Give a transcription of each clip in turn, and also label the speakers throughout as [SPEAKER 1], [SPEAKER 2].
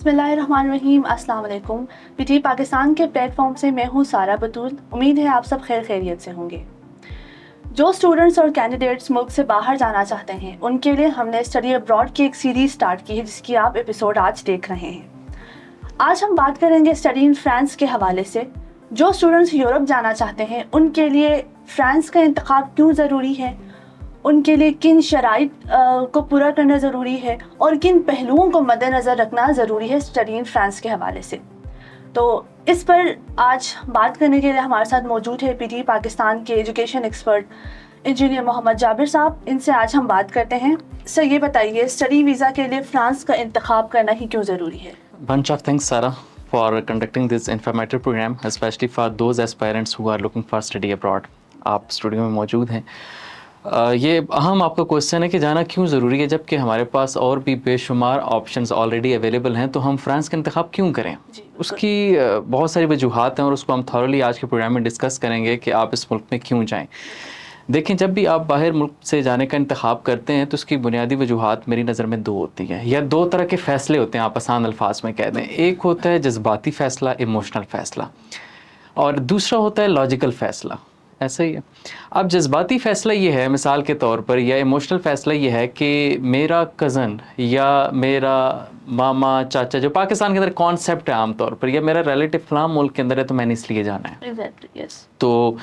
[SPEAKER 1] बिस्मिल्लाहिर्रहमानिर्रहीम, अस्सलाम वालेकुम। पीटी पाकिस्तान के प्लेटफॉर्म से मैं हूँ सारा बतूल। उम्मीद है आप सब खैर खैरियत से होंगे। जो स्टूडेंट्स और कैंडिडेट्स मुल्क से बाहर जाना चाहते हैं उनके लिए हमने स्टडी अब्रॉड की एक सीरीज़ स्टार्ट की है जिसकी आप एपिसोड आज देख रहे हैं। आज हम बात करेंगे स्टडी इन फ्रांस के हवाले से। जो स्टूडेंट्स यूरोप जाना चाहते हैं उनके लिए फ्रांस का इंतखाब क्यों ज़रूरी है, उनके लिए किन शराइत को पूरा करना ज़रूरी है और किन पहलुओं को मद्देनज़र रखना ज़रूरी है स्टडी इन फ्रांस के हवाले से। तो इस पर आज बात करने के लिए हमारे साथ मौजूद है पीटी पाकिस्तान के education expert engineer Mohammad Jabir Sahab. इनसे आज हम बात करते हैं। सर, ये बताइए, स्टडी वीज़ा के लिए फ्रांस का इंतखाब करना ही क्यों ज़रूरी है?
[SPEAKER 2] Bunch of thanks, Sarah, for conducting this informative program, especially for those aspirants who are looking for study abroad. आप स्टूडियो में मौजूद हैं। ये अहम आपका क्वेश्चन है कि जाना क्यों ज़रूरी है, जबकि हमारे पास और भी बेशुमार ऑप्शंस ऑलरेडी अवेलेबल हैं, तो हम फ्रांस का इंतखाब क्यों करें? उसकी बहुत सारी वजूहात हैं और उसको हम थॉरली आज के प्रोग्राम में डिस्कस करेंगे कि आप इस मुल्क में क्यों जाएं। देखें, जब भी आप बाहर मुल्क से जाने का इंतखाब करते हैं तो उसकी बुनियादी वजूहात मेरी नज़र में दो होती हैं, या दो तरह के फ़ैसले होते हैं, आप आसान अल्फाज में कह दें। एक होता है जज्बाती फ़ैसला, इमोशनल फ़ैसला, और दूसरा होता है लॉजिकल फ़ैसला। ऐसा ही है। अब जज्बाती फ़ैसला ये है, मिसाल के तौर पर, या इमोशनल फ़ैसला ये है कि मेरा कज़न या मेरा मामा चाचा, जो पाकिस्तान के अंदर कॉन्सेप्ट है आम तौर पर, या मेरा रिलेटिव फलां मुल्क के अंदर है तो मैंने इसलिए जाना है।
[SPEAKER 1] Exactly, yes.
[SPEAKER 2] तो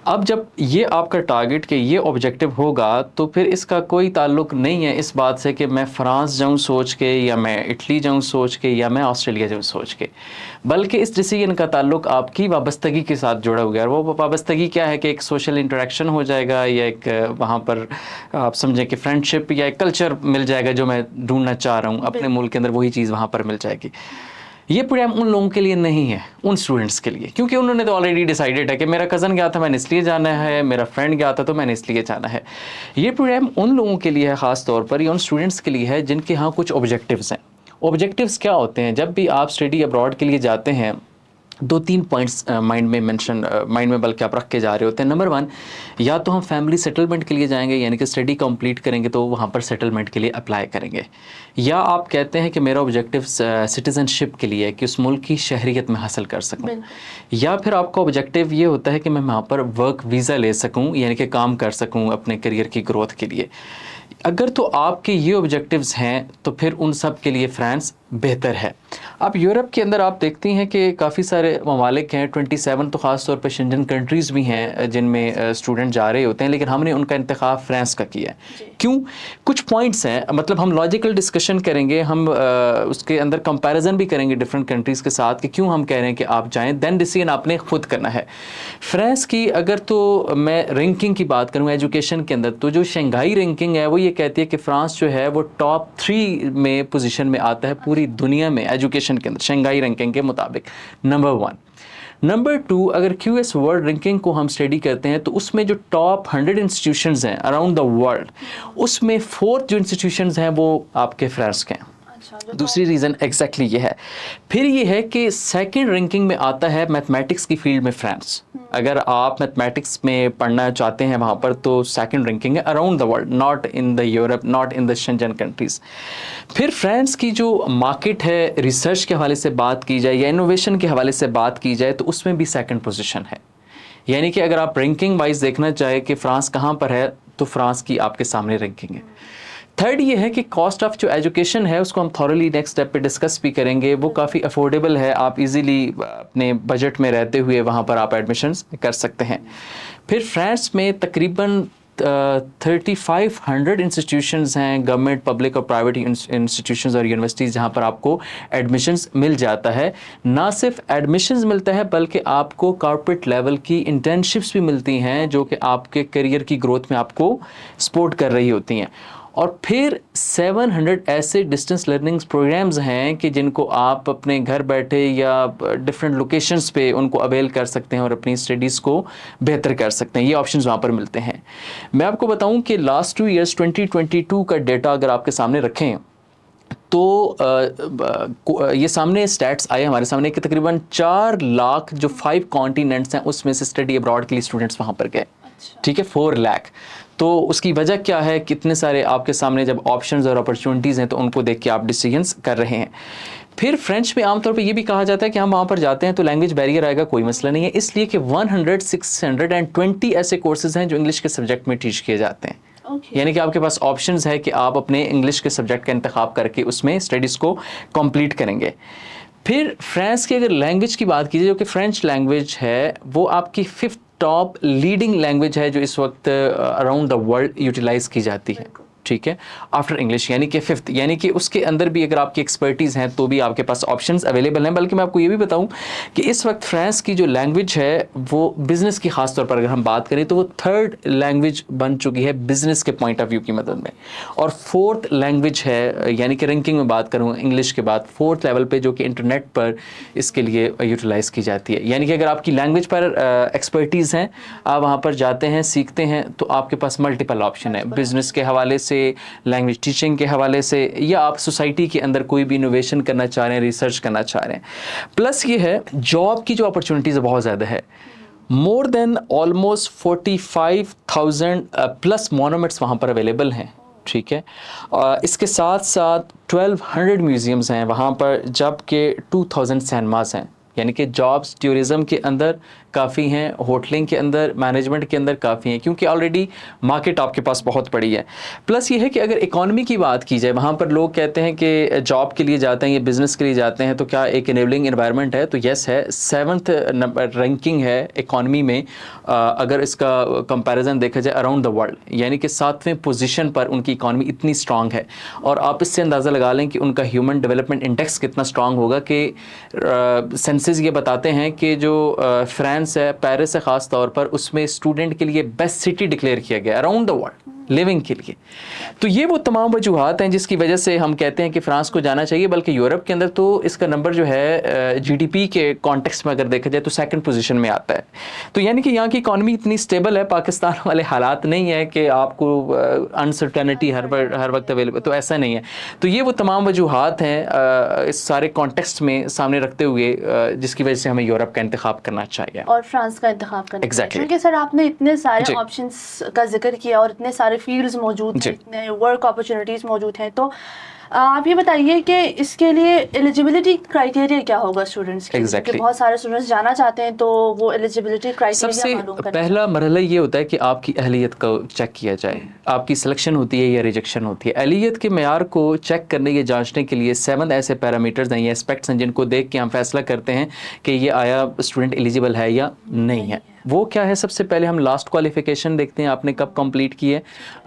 [SPEAKER 2] अब जब ये आपका टारगेट के ये ऑब्जेक्टिव होगा तो फिर इसका कोई ताल्लुक नहीं है इस बात से कि मैं फ़्रांस जाऊं सोच के, या मैं इटली जाऊं सोच के, या मैं ऑस्ट्रेलिया जाऊं सोच के, बल्कि इस डिसीजन का ताल्लुक आपकी वाबस्तगी के साथ जुड़ा हुआ है। और वो वाबस्तगी क्या है कि एक सोशल इंटरेक्शन हो जाएगा, या एक वहाँ पर आप समझें कि फ्रेंडशिप या एक कल्चर मिल जाएगा जो मैं ढूंढना चाह रहा हूँ अपने मुल्क के अंदर, वही चीज़ वहाँ पर मिल जाएगी। ये प्रोग्राम उन लोगों के लिए नहीं है, उन स्टूडेंट्स के लिए, क्योंकि उन्होंने तो ऑलरेडी डिसाइडेड है कि मेरा कज़न गया था मैंने इसलिए जाना है, मेरा फ्रेंड गया था तो मैंने इसलिए जाना है। ये प्रोग्राम उन लोगों के लिए है, ख़ास तौर पर ये उन स्टूडेंट्स के लिए है जिनके यहाँ कुछ ऑब्जेक्टिव्स हैं। ऑब्जेक्टिव्स क्या होते हैं? जब भी आप स्टडी अब्रॉड के लिए जाते हैं, दो तीन पॉइंट्स माइंड में बल्कि आप रख के जा रहे होते हैं। नंबर वन, या तो हम फैमिली सेटलमेंट के लिए जाएंगे, यानी कि स्टडी कंप्लीट करेंगे तो वहाँ पर सेटलमेंट के लिए अप्लाई करेंगे, या आप कहते हैं कि मेरा ऑब्जेक्टिव सिटीज़नशिप के लिए है कि उस मुल्क की शहरियत में हासिल कर सकूँ, या फिर आपका ऑब्जेक्टिव ये होता है कि मैं वहाँ पर वर्क वीज़ा ले सकूँ, यानी कि काम कर सकूँ अपने करियर की ग्रोथ के लिए। अगर तो आपके ये ऑब्जेक्टिव्स हैं तो फिर उन सब के लिए फ्रांस बेहतर है। अब यूरोप के अंदर आप देखती हैं कि काफ़ी सारे ममालिक हैं, 27 तो ख़ास तौर पर शेंजन कंट्रीज़ भी हैं जिनमें स्टूडेंट जा रहे होते हैं, लेकिन हमने उनका इंतखाब फ्रांस का किया है। क्यों? कुछ पॉइंट्स हैं, मतलब हम लॉजिकल डिस्कशन करेंगे, हम उसके अंदर कंपैरिजन भी करेंगे डिफरेंट कंट्रीज़ के साथ कि क्यों हम कह रहे हैं कि आप जाएँ, देन डिसीजन आपने खुद करना है। फ्रांस की अगर तो मैं रैंकिंग की बात करूँ एजुकेशन के अंदर, तो जो शंघाई रैंकिंग है वो ये कहती है कि फ्रांस जो है वो टॉप 3 में पोजीशन में आता है पूरी दुनिया में एजुकेशन के अंदर, शंघाई रैंकिंग के मुताबिक नंबर 1। नंबर 2, अगर क्यूएस वर्ल्ड रैंकिंग को हम स्टडी करते हैं तो उसमें जो टॉप 100 इंस्टीट्यूशंस हैं अराउंड द वर्ल्ड, उसमें 4th जो इंस्टीट्यूशंस हैं वो आपके फ्रांस के हैं। दूसरी रीज़न एग्जैक्टली ये है। फिर ये है कि सेकंड रैंकिंग में आता है मैथमेटिक्स की फील्ड में फ्रांस। अगर आप मैथमेटिक्स में पढ़ना चाहते हैं वहाँ पर, तो सेकंड रैंकिंग है around the world, not in the Europe, not in the Schengen countries. फिर फ्रांस की जो मार्केट है, रिसर्च के हवाले से बात की जाए या इनोवेशन के हवाले से बात की जाए, तो उसमें भी सेकंड पोजीशन है। यानी कि अगर आप रैंकिंग वाइज देखना चाहे कि फ्रांस कहाँ पर है, तो फ्रांस की आपके सामने रैंकिंग है। थर्ड ये है कि कॉस्ट ऑफ जो एजुकेशन है उसको हम थॉरली नेक्स्ट स्टेप पे डिस्कस भी करेंगे। वो काफ़ी अफोर्डेबल है, आप इजीली अपने बजट में रहते हुए वहाँ पर आप एडमिशन्स कर सकते हैं। फिर फ्रांस में तकरीबन 3500 इंस्टीट्यूशंस हैं, गवर्नमेंट, पब्लिक और प्राइवेट इंस्टीट्यूशंस और यूनिवर्सिटीज़, जहाँ पर आपको एडमिशन्स मिल जाता है। ना सिर्फ एडमिशन्स मिलता है बल्कि आपको कॉर्पोरेट लेवल की इंटर्नशिप्स भी मिलती हैं जो कि आपके करियर की ग्रोथ में आपको सपोर्ट कर रही होती हैं। और फिर 700 ऐसे डिस्टेंस लर्निंग प्रोग्राम्स हैं कि जिनको आप अपने घर बैठे या डिफरेंट लोकेशंस पे उनको अवेल कर सकते हैं और अपनी स्टडीज़ को बेहतर कर सकते हैं। ये ऑप्शंस वहाँ पर मिलते हैं। मैं आपको बताऊं कि लास्ट 2 ईयर्स 2022 का डेटा अगर आपके सामने रखें तो ये सामने स्टैट्स आए हमारे सामने कि तकरीबन 4 लाख जो 5 कॉन्टिनेंट्स हैं उसमें से स्टडी अब्रॉड के लिए स्टूडेंट्स वहाँ पर गए। ठीक है, 4 लाख। तो उसकी वजह क्या है? कितने सारे आपके सामने जब ऑप्शंस और अपॉर्चुनिटीज़ हैं तो उनको देख के आप डिसीजंस कर रहे हैं। फिर फ्रेंच में आमतौर पे ये भी कहा जाता है कि हम वहाँ पर जाते हैं तो लैंग्वेज बैरियर आएगा, कोई मसला नहीं है, इसलिए कि 620 ऐसे कोर्सेज हैं जो इंग्लिश के सब्जेक्ट में टीच किए जाते हैं।
[SPEAKER 1] Okay.
[SPEAKER 2] यानी कि आपके पास ऑप्शंस है कि आप अपने इंग्लिश के सब्जेक्ट का इंतखाब करके उसमें स्टडीज़ को कंप्लीट करेंगे। फिर फ्रांस की अगर लैंग्वेज की बात कीजिए, जो कि फ्रेंच लैंग्वेज है, वो आपकी 5th टॉप लीडिंग लैंग्वेज है जो इस वक्त अराउंड द वर्ल्ड यूटिलाइज की जाती है, ठीक है, आफ्टर इंग्लिश, यानी कि 5th, यानी कि उसके अंदर भी अगर आपकी एक्सपर्टीज़ हैं तो भी आपके पास ऑप्शंस अवेलेबल हैं। बल्कि मैं आपको ये भी बताऊं कि इस वक्त फ्रांस की जो लैंग्वेज है वो बिज़नेस की ख़ास तौर पर अगर हम बात करें तो वो 3rd लैंग्वेज बन चुकी है बिज़नेस के पॉइंट ऑफ व्यू की मदद में, और 4th लैंग्वेज है, यानी कि रैंकिंग में बात करूँ इंग्लिश के बाद 4th लेवल पर, जो कि इंटरनेट पर इसके लिए यूटिलाइज़ की जाती है। यानी कि अगर आपकी लैंग्वेज पर एक्सपर्टीज़ हैं, आप वहाँ पर जाते हैं, सीखते हैं, तो आपके पास मल्टीपल ऑप्शन है, बिज़नेस के हवाले से, लैंग्वेज टीचिंग के हवाले से, या आप सोसाइटी के अंदर कोई भी इनोवेशन करना चाह रहे हैं, रिसर्च करना चाह रहे हैं। प्लस ये है जॉब की जो अपॉर्चुनिटीज़ बहुत ज़्यादा है, more than almost 45,000 plus monuments वहाँ पर अवेलेबल हैं, ठीक है। इसके साथ साथ 1200 म्यूज़ियम्स हैं वहाँ पर, जबकि 2000 सिनेमास हैं। यानी कि जॉब्स टूरिज़म के अंदर काफ़ी हैं, होटलिंग के अंदर, मैनेजमेंट के अंदर काफ़ी हैं, क्योंकि ऑलरेडी मार्केट आपके पास बहुत बड़ी है। प्लस ये है कि अगर इकॉनमी की बात की जाए, वहाँ पर लोग कहते हैं कि जॉब के लिए जाते हैं या बिज़नेस के लिए जाते हैं, तो क्या एक इनेबलिंग एनवायरनमेंट है? तो यस है, 7th नंबर रैंकिंग है इकॉनमी में, अगर इसका कंपैरिजन देखा जाए अराउंड द वर्ल्ड, यानी कि 7वें पोजीशन पर उनकी इकॉनमी इतनी स्ट्रांग है। और आप इससे अंदाज़ा लगा लें कि उनका ह्यूमन डेवलपमेंट इंडेक्स कितना स्ट्रांग होगा, कि सेंसस ये बताते हैं कि जो फ्रांस है, पेरिस है ख़ास तौर पर, उसमें स्टूडेंट के लिए बेस्ट सिटी डिक्लेयर किया गया अराउंड द वर्ल्ड लिविंग के लिए। तो ये वो तमाम वजूहात हैं जिसकी वजह से हम कहते हैं कि फ्रांस को जाना चाहिए। बल्कि यूरोप के अंदर तो इसका नंबर जो है जीडीपी के कॉन्टेक्स्ट में अगर देखा जाए तो 2nd पोजीशन में आता है। तो यानी कि यहाँ की इकॉनमी इतनी स्टेबल है, पाकिस्तान वाले हालात नहीं है कि आपको अनसर्टेनिटी हर वक्त अवेलेबल, तो ऐसा नहीं है। तो ये वो तमाम वजूहात हैं इस सारे कॉन्टेक्स्ट में सामने रखते हुए जिसकी वजह से हमें यूरोप का इंतखाब करना चाहिए
[SPEAKER 1] और फ्रांस का इंतखाब करना चाहिए।
[SPEAKER 2] Exactly.
[SPEAKER 1] क्योंकि सर आपने इतने सारे ऑप्शंस का जिक्र किया और इतने सारे फील्ड्स मौजूद हैं, इतने वर्क अपॉर्चुनिटीज़ मौजूद हैं, तो आप ये बताइए कि इसके लिए एलिजिबिलिटी क्राइटेरिया क्या होगा स्टूडेंट्स के?
[SPEAKER 2] Exactly.
[SPEAKER 1] बहुत सारे स्टूडेंट्स जाना चाहते हैं, तो वो एलिजिबिलिटी क्राइटेरिया मालूम करना।
[SPEAKER 2] पहला मरहला ये होता है कि आपकी अहलियत को चेक किया जाए, आपकी सिलेक्शन होती है या रिजेक्शन होती है। अहलियत के मेयार को चेक करने या जांचने के लिए 7 ऐसे पैरामीटर्स हैं या एस्पेक्ट्स हैं जिनको देख के हम फैसला करते हैं कि ये आया स्टूडेंट एलिजिबल है या नहीं है। वो क्या है? सबसे पहले हम लास्ट क्वालिफिकेशन देखते हैं, आपने कब कंप्लीट की है,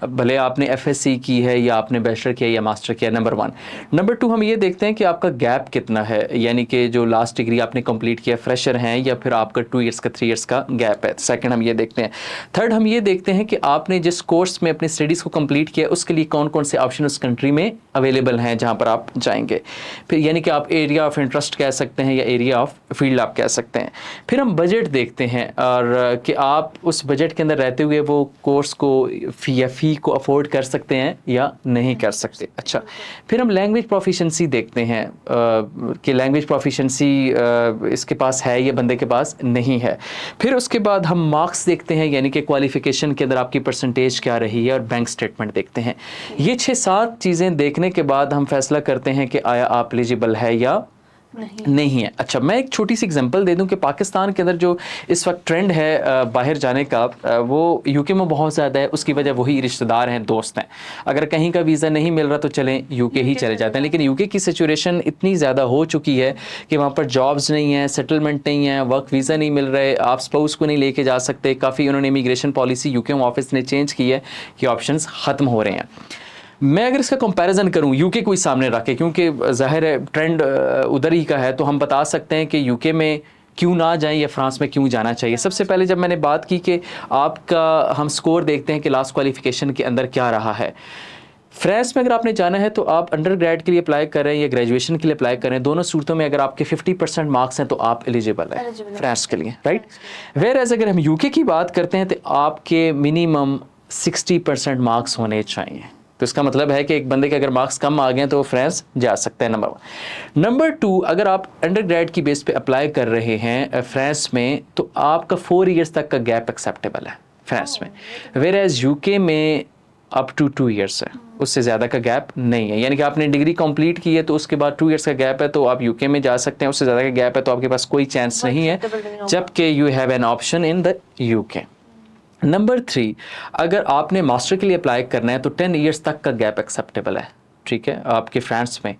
[SPEAKER 2] भले आपने एफएससी की है या आपने बैचलर किया या मास्टर किया, नंबर 1। नंबर 2 हम ये देखते हैं कि आपका गैप कितना है, यानी कि जो लास्ट डिग्री आपने कंप्लीट किया, फ्रेशर हैं या फिर आपका 2 ईयर्स का 3 ईयर्स का गैप है। सेकंड हम ये देखते हैं। थर्ड हम ये देखते हैं कि आपने जिस कोर्स में अपनी स्टडीज़ को कंप्लीट किया उसके लिए कौन कौन से ऑप्शन उस कंट्री में अवेलेबल हैं जहाँ पर आप जाएंगे। फिर यानी कि आप एरिया ऑफ इंटरेस्ट कह सकते हैं या एरिया ऑफ फील्ड आप कह सकते हैं। फिर हम बजट देखते हैं और कि आप उस बजट के अंदर रहते हुए वो कोर्स को फ़ी को अफोर्ड कर सकते हैं या नहीं कर सकते। अच्छा, फिर हम लैंग्वेज प्रोफिशेंसी देखते हैं कि लैंग्वेज प्रोफिशेंसी इसके पास है या बंदे के पास नहीं है। फिर उसके बाद हम मार्क्स देखते हैं, यानी कि क्वालिफ़िकेशन के अंदर आपकी परसेंटेज क्या रही है, और बैंक स्टेटमेंट देखते हैं। ये 6-7 चीज़ें देखने के बाद हम फैसला करते हैं कि आया आप एलिजिबल है या नहीं है। अच्छा, मैं एक छोटी सी एग्जांपल दे दूं कि पाकिस्तान के अंदर जो इस वक्त ट्रेंड है बाहर जाने का, वो यूके में बहुत ज़्यादा है। उसकी वजह वही रिश्तेदार हैं, दोस्त हैं। अगर कहीं का वीज़ा नहीं मिल रहा तो चलें यूके ही चले जाते हैं। लेकिन यूके की सिचुएशन इतनी ज़्यादा हो चुकी है कि वहाँ पर जॉब्स नहीं हैं, सेटलमेंट नहीं है, वर्क वीज़ा नहीं मिल रहे, आप स्पाउस को नहीं लेके जा सकते। काफ़ी उन्होंने इमिग्रेशन पॉलिसी यूके ऑफिस ने चेंज की है कि ऑप्शंस ख़त्म हो रहे हैं। मैं अगर इसका कंपैरिजन करूं यूके को ही सामने रख के, क्योंकि ज़ाहिर है ट्रेंड उधर ही का है, तो हम बता सकते हैं कि यूके में क्यों ना जाएं या फ्रांस में क्यों जाना चाहिए। सबसे पहले जब मैंने बात की कि आपका हम स्कोर देखते हैं कि लास्ट क्वालिफिकेशन के अंदर क्या रहा है। फ्रांस में अगर आपने जाना है तो आप अंडर ग्रेड के लिए अप्लाई कर रहे हैं या ग्रेजुएशन के लिए अप्लाई कर रहे हैं, दोनों सूरतों में अगर आपके 50% मार्क्स हैं तो आप एलिजिबल हैं फ्रांस के लिए, राइट। वेयर एज अगर हम यूके की बात करते हैं तो आपके मिनिमम 60% मार्क्स होने चाहिए। तो इसका मतलब है कि एक बंदे के अगर मार्क्स कम आ गए तो वो फ्रांस जा सकता है, नंबर 1। नंबर 2, अगर आप अंडर ग्रेड की बेस पे अप्लाई कर रहे हैं फ्रांस में तो आपका 4 ईयर्स तक का गैप एक्सेप्टेबल है फ्रांस में। वेयर एज यूके में अप टू 2 ईयर्स है, उससे ज़्यादा का गैप नहीं है। यानी कि आपने डिग्री कंप्लीट की है तो उसके बाद 2 ईयर्स का गैप है तो आप यूके में जा सकते हैं, उससे ज़्यादा का गैप है तो आपके पास कोई चांस नहीं है, जबकि you have an option in the UK. Number 3, अगर आपने मास्टर के लिए अप्लाई करना है तो 10 ईयर्स तक का गैप एक्सेप्टेबल है, ठीक है, आपके फ्रांस में।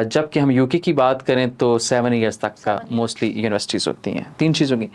[SPEAKER 2] जबकि हम यूके की बात करें तो 7 ईयर्स तक का मोस्टली यूनिवर्सिटीज़ होती हैं। 3 चीज़ों की।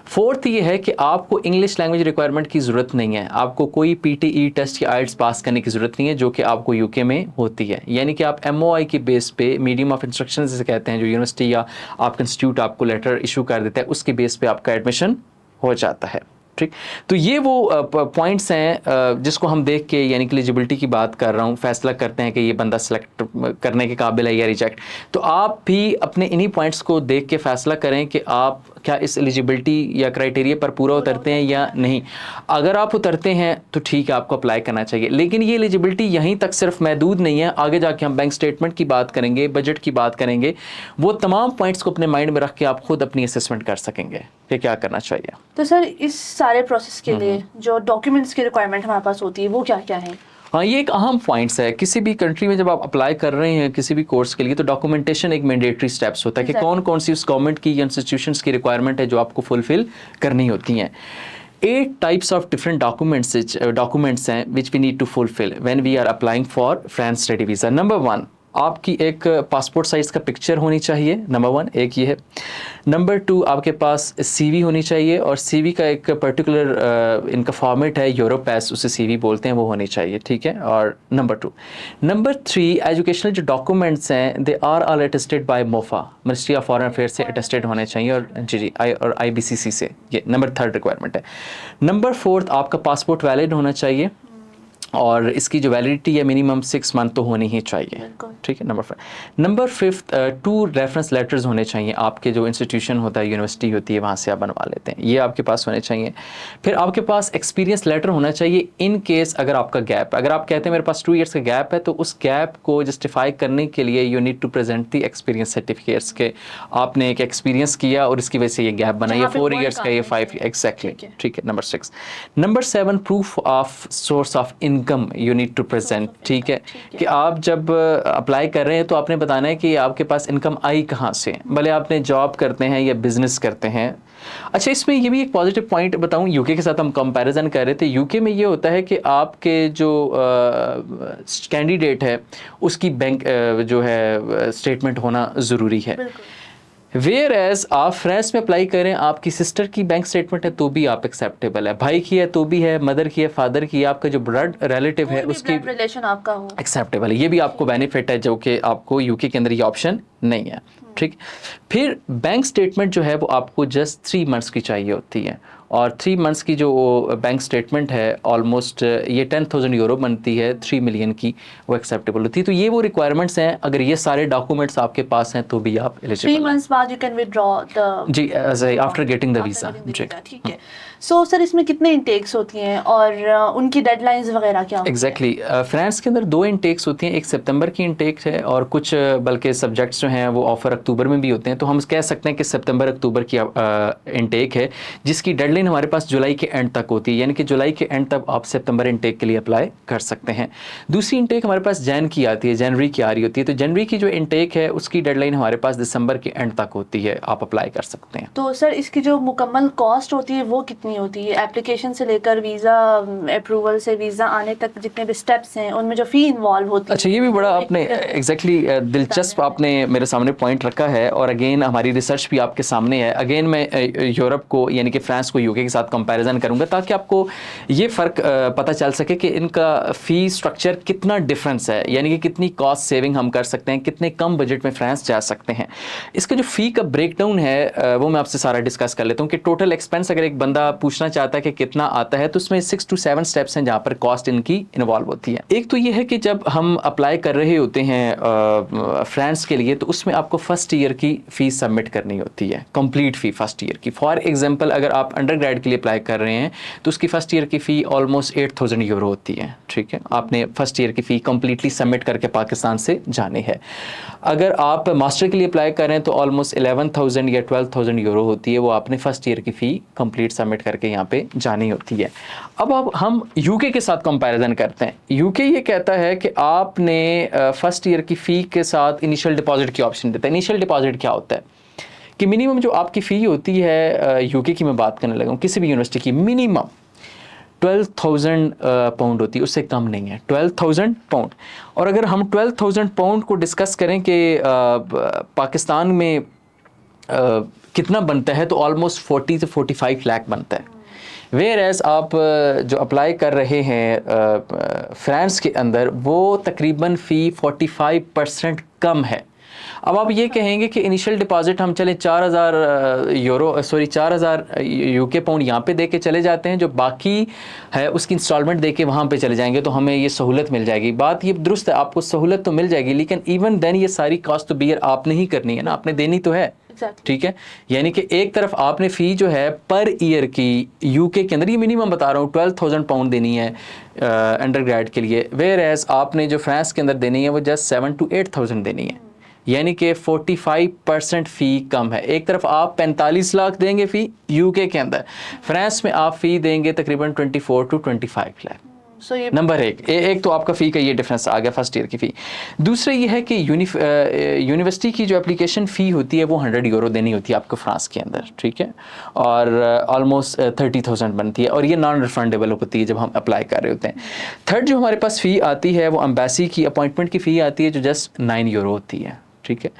[SPEAKER 2] 4th ये है कि आपको इंग्लिश लैंग्वेज रिक्वायरमेंट की ज़रूरत नहीं है, आपको कोई PTE टेस्ट या आइल्स पास करने की ज़रूरत नहीं है, जो कि आपको यूके में होती है। यानी कि आप MOI के बेस पे, मीडियम ऑफ इंस्ट्रक्शन जिसे कहते हैं, जो यूनिवर्सिटी या आपका इंस्टीट्यूट आपको लेटर इशू कर देता है, उसके बेस पे आपका एडमिशन हो जाता है, ठीक। तो ये वो पॉइंट्स हैं जिसको हम देख के, यानी कि एलिजिबिलिटी की बात कर रहा हूँ, फैसला करते हैं कि ये बंदा सेलेक्ट करने के काबिल है या रिजेक्ट। तो आप भी अपने इन्हीं पॉइंट्स को देख के फैसला करें कि आप क्या इस एलिजिबिलिटी या क्राइटेरिया पर पूरा उतरते हैं या नहीं। अगर आप उतरते हैं तो ठीक है, आपको अप्लाई करना चाहिए। लेकिन ये एलिजिबिलिटी यहीं तक सिर्फ महदूद नहीं है, आगे जाके हम बैंक स्टेटमेंट की बात करेंगे, बजट की बात करेंगे, वो तमाम पॉइंट्स को अपने माइंड में रख के आप खुद अपनी असेसमेंट कर सकेंगे कि क्या करना चाहिए।
[SPEAKER 1] तो सर इस सारे प्रोसेस के लिए जो डॉक्यूमेंट्स की रिक्वायरमेंट हमारे पास होती है वो क्या क्या है?
[SPEAKER 2] हाँ, ये एक अहम पॉइंट्स है। किसी भी कंट्री में जब आप अप्लाई कर रहे हैं किसी भी कोर्स के लिए तो डॉक्यूमेंटेशन एक मैंडेटरी स्टेप्स होता है कि कौन कौन सी उस गवर्नमेंट की या इंस्टीट्यूशंस की रिक्वायरमेंट है जो आपको फुलफिल करनी होती हैं। 8 टाइप्स ऑफ डिफरेंट डॉक्यूमेंट्स हैं which we need to fulfil when we are applying for France study visa. Number 1, आपकी एक पासपोर्ट साइज़ का पिक्चर होनी चाहिए, नंबर 1 एक ये है। नंबर 2, आपके पास CV होनी चाहिए और CV का एक पर्टिकुलर इनका फॉर्मेट है, यूरोपैस उसे CV बोलते हैं, वो होनी चाहिए, ठीक है। और नंबर 2। नंबर 3, एजुकेशनल जो डॉक्यूमेंट्स हैं they are all attested by MOFA, ministry of foreign affairs से अटेस्टेड होने चाहिए, और और IBCC से। ये नंबर 3 रिक्वायरमेंट है। नंबर 4, आपका पासपोर्ट वैलिड होना चाहिए और इसकी जो वैलिडिटी है मिनिमम 6 मंथ तो होनी ही चाहिए, ठीक है। नंबर 5, 2 रेफरेंस लेटर्स होने चाहिए, आपके जो इंस्टीट्यूशन होता है, यूनिवर्सिटी होती है, वहाँ से आप बनवा लेते हैं, ये आपके पास होने चाहिए। फिर आपके पास एक्सपीरियंस लेटर होना चाहिए इन केस अगर आपका गैप, अगर आप कहते हैं मेरे पास 2 ईयर्स का गैप है, तो उस गैप को जस्टिफाई करने के लिए you need to present the experience certificates के आपने एक एक्सपीरियंस किया और इसकी वजह से ये गैप बना, ये 4 ईयर्स का, ये 5 एग्जैक्टली, ठीक है। Number 6। Number 7, proof of source of income you need to present, ठीक है, कि आप जब अप्लाई कर रहे हैं तो आपने बताना है कि आपके पास इनकम आई कहाँ से, भले आपने जॉब करते हैं या बिजनेस करते हैं। अच्छा, इसमें ये भी एक पॉजिटिव पॉइंट बताऊं, यूके के साथ हम कंपैरिजन कर रहे थे। यूके में ये होता है कि आपके जो कैंडिडेट है उसकी बैंक जो है स्टेटमेंट होना ज़रूरी है। वेयर एज आप फ्रांस में अप्लाई करें, आपकी सिस्टर की बैंक स्टेटमेंट है तो भी आप एक्सेप्टेबल है, भाई की है तो भी है, मदर की है, फादर की है, आपका जो ब्लड रिलेटिव है उसकी
[SPEAKER 1] रिलेशन आपका हो
[SPEAKER 2] एक्सेप्टेबल है। ये भी आपको बेनिफिट है जो कि आपको यूके के अंदर ये ऑप्शन नहीं है, ठीक। फिर बैंक स्टेटमेंट जो है वो आपको जस्ट 3 मंथ्स की चाहिए होती है, और 3 मंथ्स की जो बैंक स्टेटमेंट है ऑलमोस्ट ये 10,000 यूरो बनती है, 3 मिलियन की, वो एक्सेप्टेबल होती है। तो ये वो रिक्वायरमेंट्स हैं, अगर ये सारे डॉक्यूमेंट्स आपके पास हैं तो भी आप एलिजिबल
[SPEAKER 1] 3 मंथ्स बाद you can withdraw the
[SPEAKER 2] G after getting the visa,
[SPEAKER 1] ठीक है। सो सर इसमें कितने इंटेक्स होती हैं और उनकी डेडलाइंस वगैरह क्या होती हैं?
[SPEAKER 2] एग्जैक्टली, फ्रांस के अंदर 2 इंटेक्स होती हैं, एक सितंबर की इंटेक है और कुछ बल्कि सब्जेक्ट्स जो हैं वो ऑफर अक्टूबर में भी होते हैं। तो हम कह सकते हैं कि सितंबर अक्टूबर की इंटेक है जिसकी डेडलाइन हमारे पास जुलाई के एंड तक होती है, यानी कि जुलाई के एंड तक आप सितंबर इंटेक के लिए अप्लाई कर सकते हैं। दूसरी इंटेक हमारे पास जैन की आती है, जनवरी की आ रही होती है। तो जनवरी की जो इंटेक है उसकी डेडलाइन हमारे पास दिसंबर के एंड तक होती है, आप अप्लाई कर सकते हैं।
[SPEAKER 1] तो सर इसकी जो मुकम्मल कॉस्ट होती है वो कितनी होती है? एप्लीकेशन से लेकर वीज़ा अप्रूवल से वीज़ा आने तक जितने भी स्टेप्स हैं उनमें जो फ़ी इन्वॉल्व होती है।
[SPEAKER 2] अच्छा, ये भी बड़ा आपने एग्जैक्टली दिलचस्प आपने मेरे सामने पॉइंट रखा है, और अगेन हमारी रिसर्च भी आपके सामने है। अगेन मैं यूरोप को यानी कि फ्रांस को यूके के साथ कंपैरिजन करूंगा ताकि आपको ये फ़र्क पता चल सके कि इनका फ़ी स्ट्रक्चर कितना डिफरेंस है, यानी कि कितनी कॉस्ट सेविंग हम कर सकते हैं, कितने कम बजट में फ्रांस जा सकते हैं। इसका जो फ़ी का ब्रेकडाउन है वो मैं आपसे सारा डिस्कस कर लेता हूँ कि टोटल एक्सपेंस अगर एक बंदा पूछना चाहता है कि कितना आता है तो उसमें 6 to 7 स्टेप्स हैं जहाँ पर कॉस्ट इनकी इन्वॉल्व होती है। एक तो ये है कि जब हम अप्लाई कर रहे होते हैं फ्रांस के लिए तो उसमें आपको फर्स्ट ईयर की फ़ीस सबमिट करनी होती है, कंप्लीट फ़ी फर्स्ट ईयर की। फॉर एग्जांपल अगर आप अंडर ग्रेड के लिए अप्लाई कर रहे हैं तो उसकी फ़र्स्ट ईयर की फ़ी ऑलमोस्ट 8,000 यूरो होती है, ठीक है। आपने फर्स्ट ईयर की फ़ी कम्प्लीटली सबमिट करके पाकिस्तान से जानी है। अगर आप मास्टर के लिए अप्लाई कर रहे हैं तो ऑलमोस्ट 11,000 या 12,000 यूरो होती है, वो आपने फर्स्ट ईयर की फ़ी कंप्लीट सबमिट करके यहाँ पे जानी होती है। अब हम यूके के साथ कंपैरिजन करते हैं। यूके ये कहता है कि आपने फर्स्ट ईयर की फ़ी के साथ इनिशियल डिपॉजिट की ऑप्शन देता है। इनिशियल डिपॉजिट क्या होता है कि मिनिमम जो आपकी फ़ी होती है, यूके की मैं बात करने लगा हूँ, किसी भी यूनिवर्सिटी की मिनिमम 12,000 पाउंड होती है, उससे कम नहीं है, 12,000 पाउंड। और अगर हम 12,000 पाउंड को डिस्कस करें कि पाकिस्तान में कितना बनता है तो ऑलमोस्ट 40 से 45 लाख बनता है। वेयर एज आप जो अप्लाई कर रहे हैं फ्रांस के अंदर, वो तकरीबन फ़ी 45% कम है। अब आप ये कहेंगे कि इनिशियल डिपॉजिट हम चले 4,000 यूके पाउंड यहाँ पे दे के चले जाते हैं, जो बाकी है उसकी इंस्टॉलमेंट दे के वहाँ पे चले जाएंगे तो हमें ये सहूलत मिल जाएगी। बात ये दुरुस्त है, आपको सहूलत तो मिल जाएगी, लेकिन इवन देन ये सारी कॉस्ट तो बियर आपने ही करनी है ना, आपने देनी तो है, ठीक है। यानी कि एक तरफ आपने फ़ी जो है पर ईयर की यूके के अंदर, ये मिनिमम बता रहा हूँ, 12,000 पाउंड देनी है अंडर ग्रेड के लिए, वेयर एज आपने जो फ्रांस के अंदर देनी है वो जस्ट 7 to 8,000 देनी है, यानी कि 45% फ़ी कम है। एक तरफ आप 45 लाख देंगे फ़ी यूके के अंदर, फ्रांस में आप फ़ी देंगे तकरीबन 24 to 25 लाख। नंबर एक तो आपका फ़ी का ये डिफरेंस आ गया फर्स्ट ईयर की फ़ी। दूसरा ये है कि यूनिवर्सिटी की जो एप्लीकेशन फ़ी होती है वो 100 यूरो देनी होती है आपको फ्रांस के अंदर, ठीक है, और ऑलमोस्ट 30,000 बनती है, और ये नॉन रिफंडेबल होती है जब हम अप्लाई कर रहे होते हैं। थर्ड जो हमारे पास फ़ी आती है वो एम्बेसी की अपॉइंटमेंट की फ़ी आती है जो जस्ट 9 यूरो होती है, ठीक है।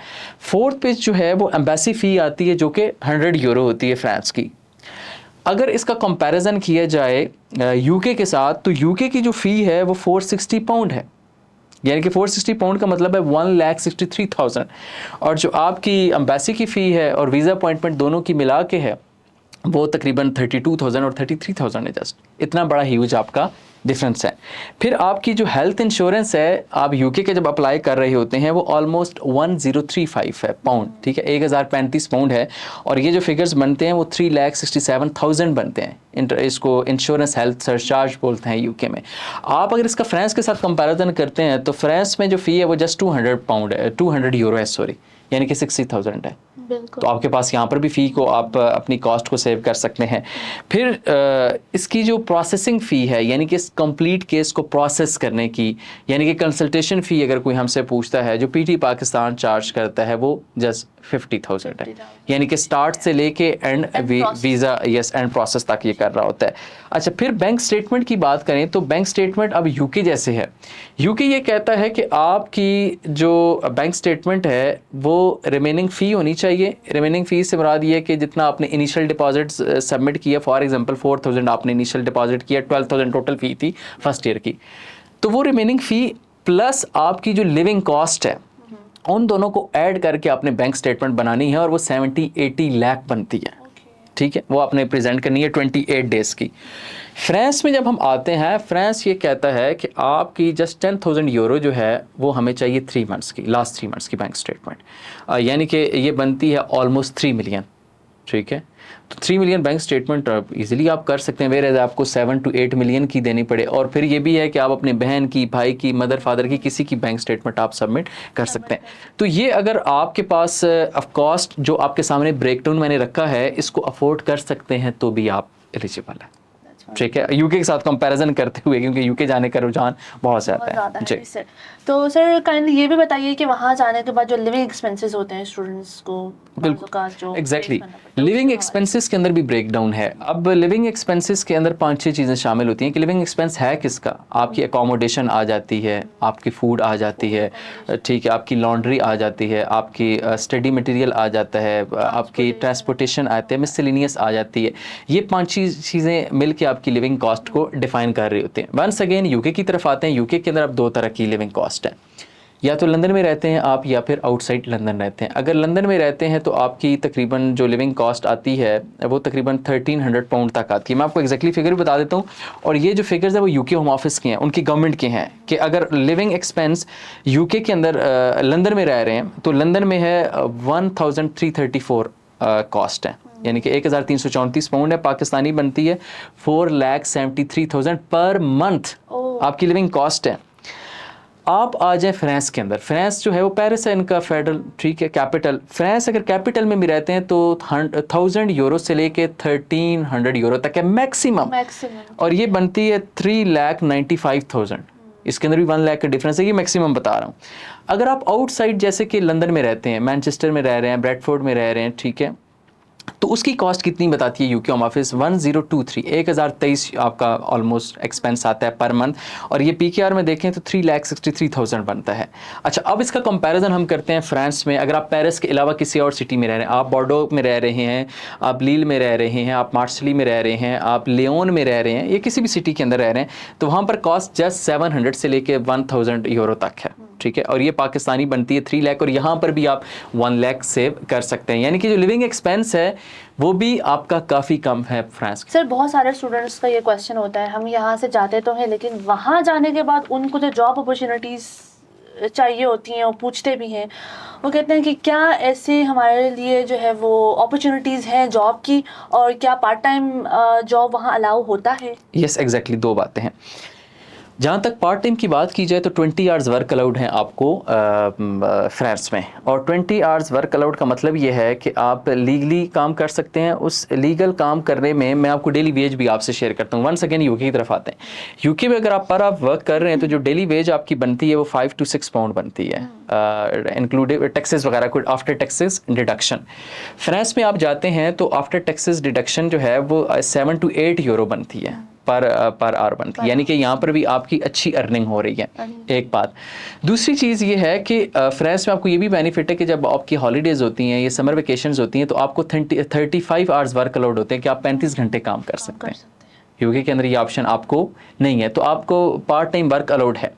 [SPEAKER 2] फोर्थ पेज जो है वो एम्बेसी फ़ी आती है जो कि 100 यूरो होती है फ्रांस की। अगर इसका कंपैरिजन किया जाए यूके के साथ, तो यूके की जो फ़ी है वो 460 पाउंड है, यानी कि 460 पाउंड का मतलब है 1,63,000, और जो आपकी एम्बेसी की फ़ी है और वीज़ा अपॉइंटमेंट दोनों की मिला के है वो तकरीबन 32,000 और 33,000 है। जस्ट इतना बड़ा ह्यूज आपका डिफरेंस है। फिर आपकी जो हेल्थ इंश्योरेंस है, आप यूके के जब अप्लाई कर रहे होते हैं वो ऑलमोस्ट 1035 है पाउंड, ठीक है, 1,035 पाउंड है, और ये जो फिगर्स बनते हैं वो 3,67,000 बनते हैं। इसको इंश्योरेंस हेल्थ सरचार्ज बोलते हैं यूके में। आप अगर इसका फ्रांस के साथ कंपैरिजन करते हैं तो फ्रांस में जो फ़ी है वो जस्ट 200 यूरो है, सॉरी, यानी कि 60,000 है। तो आपके पास यहाँ पर भी फ़ी को आप अपनी कॉस्ट को सेव कर सकते हैं। फिर इसकी जो प्रोसेसिंग फ़ी है, यानी कि इस कंप्लीट केस को प्रोसेस करने की, यानी कि कंसल्टेशन फ़ी अगर कोई हमसे पूछता है जो पीटी पाकिस्तान चार्ज करता है वो जस्ट 50,000 है, यानी कि स्टार्ट से लेके एंड वीज़ा एंड प्रोसेस तक ये कर रहा होता है। अच्छा, फिर बैंक स्टेटमेंट की बात करें तो बैंक स्टेटमेंट अब यूके जैसे है। यूके ये कहता है कि आपकी जो बैंक स्टेटमेंट है वो रिमेनिंग फ़ी होनी चाहिए। रिमेनिंग फ़ी से मुराद ये है कि जितना आपने इनिशियल डिपॉजिट सबमिट किया, फॉर एग्जांपल 4,000 आपने इनिशियल डिपॉजिट किया, 12,000 टोटल फ़ी थी फर्स्ट ईयर की, तो वो रिमेनिंग फ़ी प्लस आपकी जो लिविंग कॉस्ट है उन दोनों को ऐड करके आपने बैंक स्टेटमेंट बनानी है, और वो 70-80 लाख बनती है, ठीक है। वो आपने प्रेजेंट करनी है 28 डेज़ की। फ्रांस में जब हम आते हैं, फ्रांस ये कहता है कि आपकी जस्ट 10,000 यूरो जो है वो हमें चाहिए 3 मंथ्स की, लास्ट 3 मंथ्स की बैंक स्टेटमेंट, यानी कि ये बनती है ऑलमोस्ट 3 मिलियन, ठीक है। तो 3 मिलियन बैंक स्टेटमेंट इजीली आप कर सकते हैं, वेयर आपको 7 to 8 मिलियन की देनी पड़े। और फिर ये भी है कि आप अपने बहन की, भाई की, मदर फादर की, किसी की बैंक स्टेटमेंट आप सबमिट कर सकते हैं। तो ये अगर आपके पास ऑफ कॉस्ट जो आपके सामने ब्रेकडाउन मैंने रखा है इसको अफोर्ड कर सकते हैं तो भी आप एलिजिबल है, ठीक है, यूके के साथ कंपैरिजन करते हुए, क्योंकि यूके जाने का रुझान बहुत ज़्यादा है जी।
[SPEAKER 1] सर, तो सर काइंडली ये भी बताइए कि वहाँ जाने के बाद जो लिविंग एक्सपेंसेस होते हैं स्टूडेंट्स को, जो
[SPEAKER 2] एग्जैक्टली लिविंग एक्सपेंसेस के अंदर भी ब्रेकडाउन है। अब लिविंग एक्सपेंसेस के अंदर 5-6 चीज़ें शामिल होती हैं कि लिविंग एक्सपेंस है किसका। आपकी अकोमोडेशन आ जाती है, आपकी फूड आ जाती है, ठीक है, आपकी लॉन्ड्री आ जाती है, आपकी स्टडी मटेरियल आ जाता है, आपकी ट्रांसपोर्टेशन आते हैं, मिसलिनियस आ जाती है। ये 5 चीज़ें मिल के आपकी लिविंग कॉस्ट को डिफाइन कर रही होती हैं। वंस अगेन यूके की तरफ आते हैं। यूके के अंदर अब 2 तरह की लिविंग कॉस्ट है, या तो लंदन में रहते हैं आप या फिर आउटसाइड लंदन रहते हैं। अगर लंदन में रहते हैं तो आपकी तकरीबन जो लिविंग कॉस्ट आती है वो तकरीबन 1300 पाउंड तक आती है। मैं आपको एक्जैक्टली फिगर बता देता हूँ, और ये जो फिगर्स है वो यूके होम ऑफिस के हैं, उनकी गवर्नमेंट के हैं, कि अगर लिविंग एक्सपेंस यूके के अंदर लंदन में रह रहे हैं तो लंदन में है 1334 कॉस्ट है, यानी कि 1334 पाउंड है, पाकिस्तानी बनती है 4,73,000 पर मंथ आपकी लिविंग कॉस्ट है। आप आ जाए फ्रांस के अंदर, फ्रांस जो है वो पेरिस है इनका फेडरल, ठीक है, कैपिटल। फ्रांस अगर कैपिटल में भी रहते हैं तो 1000 यूरो से लेके 1300 यूरो तक है मैक्सिमम, और ये बनती है 3,95,000। इसके अंदर भी 1 लाख का डिफरेंस है, ये मैक्सिमम बता रहा हूँ। अगर आप आउटसाइड जैसे कि लंदन में रहते हैं, मैनचेस्टर में रह रहे हैं, ब्रेडफोर्ड में रह रहे हैं, ठीक है, तो उसकी कॉस्ट कितनी बताती है यूके होम ऑफिस? 1023 1023 आपका ऑलमोस्ट एक्सपेंस आता है पर मंथ, और ये पीकेआर में देखें तो 3,63,000 बनता है। अच्छा, अब इसका कंपैरिजन हम करते हैं फ्रांस में। अगर आप पेरिस के अलावा किसी और सिटी में रह रहे हैं, आप बॉर्डो में रह रहे हैं, आप लील में रह रहे हैं, आप मार्सली में रह रहे हैं, आप लियोन में रह रहे हैं, या किसी भी सिटी के अंदर रह रहे हैं, तो वहाँ पर कॉस्ट जस्ट 700 से लेके 1000 यूरो तक है, ठीक है, और ये पाकिस्तानी बनती है 3 लाख, और यहाँ पर भी आप 1 लाख सेव कर सकते हैं। यानी कि जो लिविंग एक्सपेंस है वो भी आपका काफ़ी कम है फ्रांस।
[SPEAKER 1] सर, बहुत सारे स्टूडेंट्स का ये क्वेश्चन होता है, हम यहाँ से जाते तो हैं लेकिन वहाँ जाने के बाद उनको जो जॉब अपॉर्चुनिटीज़ चाहिए होती हैं वो पूछते भी हैं, वो कहते हैं कि क्या ऐसे हमारे लिए जो है वो अपॉर्चुनिटीज़ हैं जॉब की, और क्या पार्ट टाइम जॉब वहाँ अलाउ होता है?
[SPEAKER 2] यस, एग्जैक्टली, दो बातें हैं। जहाँ तक पार्ट टाइम की बात की जाए तो 20 आवर्स वर्क अलाउड हैं आपको फ्रांस में, और 20 आवर्स वर्क अलाउड का मतलब ये है कि आप लीगली काम कर सकते हैं। उस लीगल काम करने में मैं आपको डेली वेज भी आपसे शेयर करता हूँ। वंस अगेन यूके की तरफ आते हैं। यूके में अगर आप पर आप वर्क कर रहे हैं तो जो डेली वेज आपकी बनती है वो 5 to 6 पाउंड बनती है, इंक्लूडिंग टैक्सेस वगैरह को, आफ्टर टैक्सेस डिडक्शन। फ्रांस में आप जाते हैं तो आफ्टर टैक्सेस डिडक्शन जो है वो 7 to 8 यूरो बनती है पर आवर बनती है, यानी कि यहाँ पर भी आपकी अच्छी अर्निंग हो रही है, एक बात। दूसरी चीज़ ये है कि फ्रांस में आपको ये भी बेनिफिट है कि जब आपकी हॉलीडेज़ होती हैं, ये समर वेकेशंस होती हैं, तो आपको 35 आवर्स वर्क अलाउड होते हैं कि आप 35 घंटे काम कर सकते हैं। यूके के अंदर ये ऑप्शन आपको नहीं है, तो आपको पार्ट टाइम वर्क अलाउड है।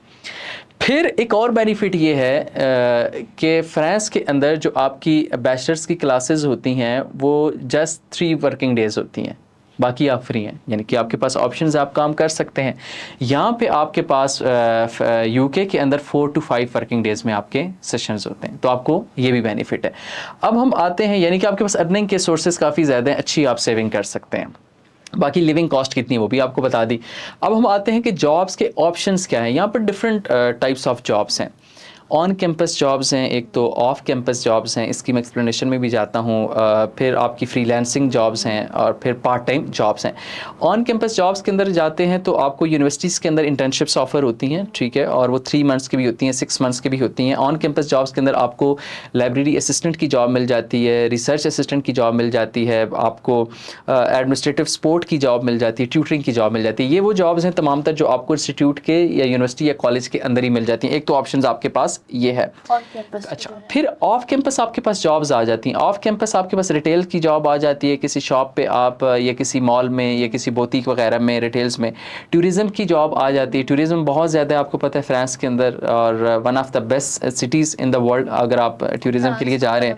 [SPEAKER 2] फिर एक और बेनिफिट ये है कि फ्रांस के अंदर जो आपकी बैचलर्स की क्लासेस होती हैं वो जस्ट 3 वर्किंग डेज़ होती हैं, बाकी आप फ्री हैं, यानी कि आपके पास ऑप्शंस, आप काम कर सकते हैं। यहाँ पे आपके पास यूके के अंदर 4 to 5 वर्किंग डेज़ में आपके सेशंस होते हैं, तो आपको ये भी बेनिफिट है। अब हम आते हैं, यानी कि आपके पास अर्निंग के सोर्सेज काफ़ी ज़्यादा हैं, अच्छी आप सेविंग कर सकते हैं। बाकी लिविंग कॉस्ट कितनी वो भी आपको बता दी। अब हम आते हैं कि जॉब्स के ऑप्शंस क्या हैं। यहाँ पर डिफरेंट टाइप्स ऑफ जॉब्स हैं। ऑन कैंपस जॉब्स हैं, एक तो ऑफ कैंपस जॉब्स हैं, इसकी मैं एक्सप्लेनेशन में भी जाता हूँ। फिर आपकी फ्रीलांसिंग जॉब्स हैं, और फिर पार्ट टाइम जॉब्स हैं। ऑन कैंपस जॉब्स के अंदर जाते हैं तो आपको यूनिवर्सिटीज़ के अंदर इंटर्नशिप्स ऑफर होती हैं, ठीक है, और वो 3 मंथ्स की भी होती हैं, 6 मंथ्स की भी होती हैं। ऑन कैंपस जॉब्स के अंदर आपको लाइब्रेरी असिस्टेंट की जॉब मिल जाती है, रिसर्च असिस्टेंट की जॉब मिल जाती है, आपको एडमिनिस्ट्रेटिव सपोर्ट की जॉब मिल जाती है, ट्यूटरिंग की जॉब मिल जाती है। ये वो जॉब्स हैं तमाम तर जो आपको इंस्टीट्यूट के या यूनिवर्सिटी या कॉलेज के अंदर ही मिल जाती हैं। एक तो ऑप्शन आपके पास ये है। अच्छा, फिर ऑफ कैंपस आपके पास जॉब्स आ जाती हैं। ऑफ कैंपस आपके पास रिटेल की जॉब आ जाती है, किसी शॉप पे आप या किसी मॉल में या किसी बोतीक वगैरह में रिटेल्स में। टूरिज़्म की जॉब आ जाती है। टूरिज़्म बहुत ज़्यादा आपको पता है फ्रांस के अंदर, और one of the best cities in the world अगर आप टूरिज़्म के लिए जा रहे हैं।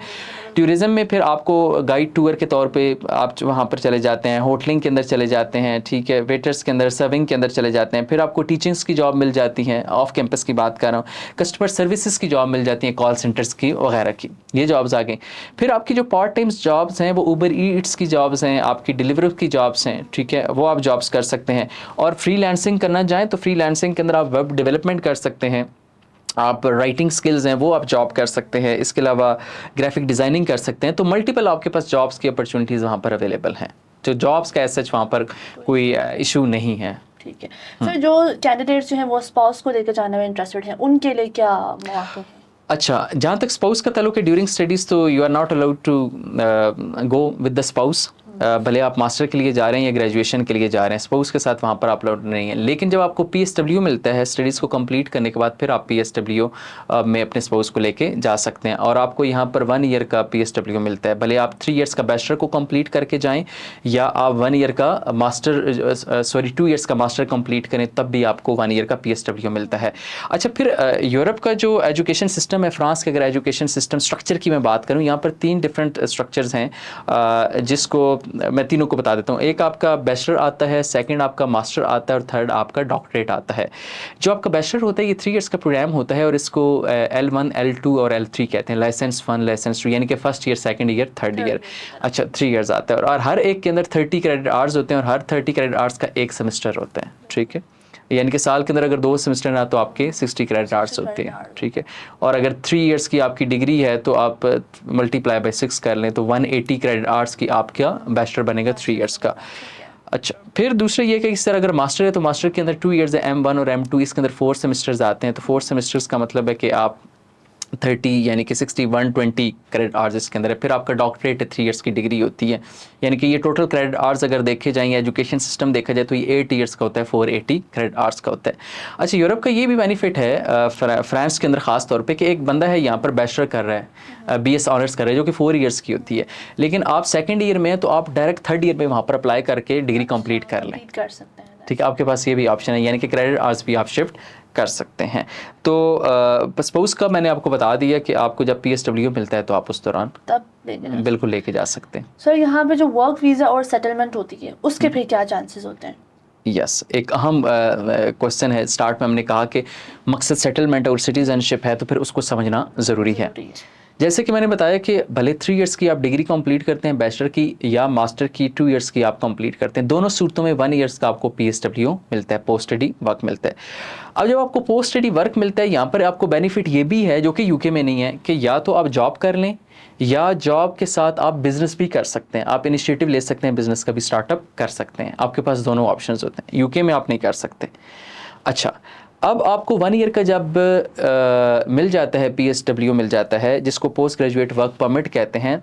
[SPEAKER 2] टूरिज़्म में फिर आपको गाइड टूर के तौर पे आप वहाँ पर चले जाते हैं, होटलिंग के अंदर चले जाते हैं, ठीक है, वेटर्स के अंदर, सर्विंग के अंदर चले जाते हैं। फिर आपको टीचिंग्स की जॉब मिल जाती हैं, ऑफ कैंपस की बात कर रहा हूँ। कस्टमर सर्विसेज की जॉब मिल जाती हैं, कॉल सेंटर्स की वगैरह की, ये जॉब्स आ गई। फिर आपकी जो पार्ट टाइम जॉब्स हैं वो उबर ईट्स की जॉब्स हैं, आपकी डिलीवरी की जॉब्स हैं, ठीक है, वो आप जॉब्स कर सकते हैं। और फ्रीलांसिंग करना चाहें तो फ्रीलांसिंग के अंदर आप वेब डेवलपमेंट कर सकते हैं, आप राइटिंग स्किल्स हैं वो आप जॉब कर सकते हैं, इसके अलावा ग्राफिक डिज़ाइनिंग कर सकते हैं। तो मल्टीपल आपके पास जॉब्स की अपॉर्चुनिटीज़ वहाँ पर अवेलेबल हैं। तो जॉब्स का ऐसा वहाँ पर कोई इशू नहीं है।
[SPEAKER 1] ठीक है। फिर जो कैंडिडेट्स जो हैं वो स्पाउस को लेकर जाने में इंटरेस्टेड हैं, उनके लिए क्या मौके हैं?
[SPEAKER 2] अच्छा, जहाँ तक स्पाउस का ताल्लुक है, ड्यूरिंग स्टडीज़ तो you are not allowed to go with the spouse. भले आप मास्टर के लिए जा रहे हैं या ग्रेजुएशन के लिए जा रहे हैं, स्पाउस के साथ वहाँ पर आप अलाउड नहीं है। लेकिन जब आपको PSW मिलता है स्टडीज़ को कंप्लीट करने के बाद, फिर आप PSW में अपने स्पाउस को लेके जा सकते हैं, और आपको यहाँ पर 1 ईयर का PSW मिलता है। भले आप 3 इयर्स का बैचलर को कंप्लीट करके जाएँ, या आप 1 ईयर का मास्टर 2 इयर्स का मास्टर कंप्लीट करें, तब भी आपको 1 ईयर का PSW मिलता है। अच्छा, फिर यूरोप का जो एजुकेशन सिस्टम है, फ्रांस का अगर एजुकेशन सिस्टम स्ट्रक्चर की मैं बात करूँ, यहाँ पर 3 डिफरेंट स्ट्रक्चर्स हैं, जिसको मैं तीनों को बता देता हूँ। एक आपका बैचलर आता है, सेकंड आपका मास्टर आता है और थर्ड आपका डॉक्टरेट आता है। जो आपका बैचलर होता है ये 3 इयर्स का प्रोग्राम होता है और इसको L1, L2 और L3 कहते हैं, लाइसेंस 1, लाइसेंस 2, यानी कि first year, second year, third year. अच्छा, 3 इयर्स आता है और हर एक के अंदर 30 क्रेडिट आवर्स होते हैं और हर 30 क्रेडिट आवर्स का एक सेमेस्टर होता है, ठीक है। यानी कि साल के अंदर अगर 2 सेमेस्टर ना तो आपके 60 क्रेडिट आवर्स होते हैं, ठीक है। और अगर 3 इयर्स की आपकी डिग्री है तो आप मल्टीप्लाई बाय 6 कर लें तो 180 क्रेडिट आवर्स की आपका बैचलर बनेगा 3 इयर्स का। अच्छा, फिर दूसरा ये कि इस तरह अगर मास्टर है तो मास्टर के अंदर 2 इयर्स है, M1 और M2, इसके अंदर 4 सेमेस्टर्स आते हैं। तो 4 सेमेस्टर्स का मतलब है कि आप 30 यानी कि 60 120 क्रेडिट आवर्स इसके अंदर है। फिर आपका डॉक्टरेट 3 इयर्स की डिग्री होती है, यानी कि ये टोटल क्रेडिट आवर्स अगर देखे जाएँ, एजुकेशन सिस्टम देखा जाए तो ये 8 इयर्स का होता है, 480 क्रेडिट आवर्स का होता है। अच्छा, यूरोप का ये भी बेनिफिट है फ्रांस के अंदर ख़ास तौर पे कि एक बंदा है यहाँ पर बैचलर कर रहा है, BS ऑनर्स कर रहा है जो कि 4 इयर्स की होती है, लेकिन आप सेकेंड ईयर में हैं तो आप डायरेक्ट थर्ड ईयर में वहाँ पर अप्लाई करके डिग्री कंप्लीट कर लें,
[SPEAKER 1] कर सकते हैं।
[SPEAKER 2] ठीक है। आपके पास ये भी ऑप्शन है, यानी कि क्रेडिट आवर्स भी आप शिफ्ट कर सकते हैं। तो स्पाउस का मैंने आपको बता दिया कि आपको जब PSW मिलता है तो आप उस दौरान
[SPEAKER 1] तब
[SPEAKER 2] बिल्कुल लेके जा सकते हैं।
[SPEAKER 1] सर यहाँ पे जो वर्क वीज़ा और सेटलमेंट होती है उसके फिर क्या चांसेस होते हैं?
[SPEAKER 2] यस, एक अहम क्वेश्चन है। स्टार्ट में हमने कहा कि मकसद सेटलमेंट और सिटीजनशिप है, तो फिर उसको समझना ज़रूरी है। जैसे कि मैंने बताया कि भले 3 इयर्स की आप डिग्री कंप्लीट करते हैं बैचलर की या मास्टर की 2 इयर्स की आप कंप्लीट करते हैं, दोनों सूरतों में 1 इयर्स का आपको PSW मिलता है, पोस्ट स्टडी वर्क मिलता है। अब जब आपको पोस्ट स्टडी वर्क मिलता है, यहाँ पर आपको बेनिफिट ये भी है जो कि UK में नहीं है कि या तो आप जॉब कर लें या जॉब के साथ आप बिज़नेस भी कर सकते हैं, आप इनिशिएटिव ले सकते हैं, बिज़नेस का भी स्टार्टअप कर सकते हैं। आपके पास दोनों ऑप्शंस होते हैं, UK में आप नहीं कर सकते। अच्छा, अब आपको 1 ईयर का जब मिल जाता है, PSW मिल जाता है जिसको पोस्ट ग्रेजुएट वर्क परमिट कहते हैं।